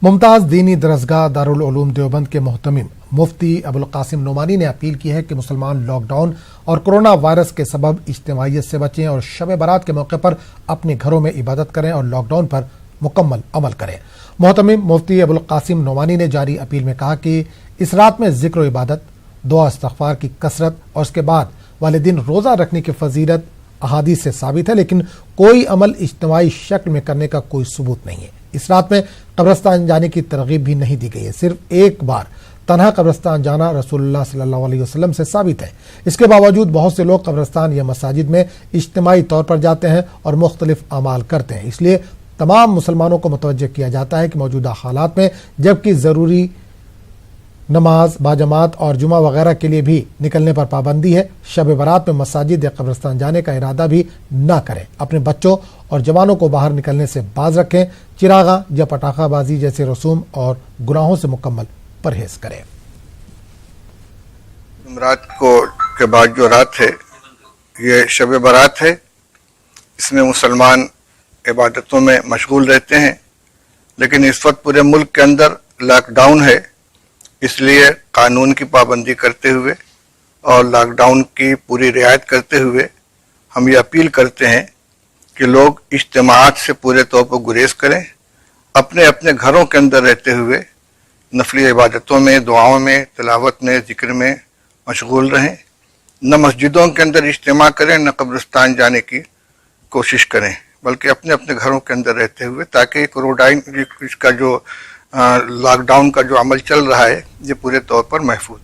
ممتاز دینی درسگاہ دارالعلوم دیوبند کے محتمم مفتی ابوالقاسم نعمانی نے اپیل کی ہے کہ مسلمان لاک ڈاؤن اور کرونا وائرس کے سبب اجتماعیت سے بچیں اور شب برات کے موقع پر اپنے گھروں میں عبادت کریں اور لاک ڈاؤن پر مکمل عمل کریں۔ محتمم مفتی ابوالقاسم نعمانی نے جاری اپیل میں کہا کہ اس رات میں ذکر و عبادت، دعا استغفار کی کثرت اور اس کے بعد والے دن روزہ رکھنے کی فضیلت احادیث سے ثابت ہے، لیکن کوئی عمل اجتماعی شکل میں کرنے کا کوئی ثبوت نہیں ہے۔ اس رات میں قبرستان جانے کی ترغیب بھی نہیں دی گئی ہے۔ صرف ایک بار تنہا قبرستان جانا رسول اللہ صلی اللہ علیہ وسلم سے ثابت ہے۔ اس کے باوجود بہت سے لوگ قبرستان یا مساجد میں اجتماعی طور پر جاتے ہیں اور مختلف اعمال کرتے ہیں۔ اس لیے تمام مسلمانوں کو متوجہ کیا جاتا ہے کہ موجودہ حالات میں جبکہ ضروری نماز باجماعت اور جمعہ وغیرہ کے لیے بھی نکلنے پر پابندی ہے، شب برات میں مساجد یا قبرستان جانے کا ارادہ بھی نہ کریں۔ اپنے بچوں اور جوانوں کو باہر نکلنے سے باز رکھیں، چراغاں یا پٹاخہ بازی جیسے رسوم اور گناہوں سے مکمل پرہیز کریں۔ رات کے بعد جو رات ہے یہ شب برات ہے۔ اس میں مسلمان عبادتوں میں مشغول رہتے ہیں، لیکن اس وقت پورے ملک کے اندر لاک ڈاؤن ہے، اس لیے قانون کی پابندی کرتے ہوئے اور لاک ڈاؤن کی پوری رعایت کرتے ہوئے ہم یہ اپیل کرتے ہیں کہ لوگ اجتماعات سے پورے طور پر گریز کریں، اپنے اپنے گھروں کے اندر رہتے ہوئے نفلی عبادتوں میں، دعاؤں میں، تلاوت میں، ذکر میں مشغول رہیں، نہ مسجدوں کے اندر اجتماع کریں، نہ قبرستان جانے کی کوشش کریں، بلکہ اپنے اپنے گھروں کے اندر رہتے ہوئے تاکہ کورونا اس کا جو لاک ڈاؤن کا جو عمل چل رہا ہے یہ پورے طور پر محفوظ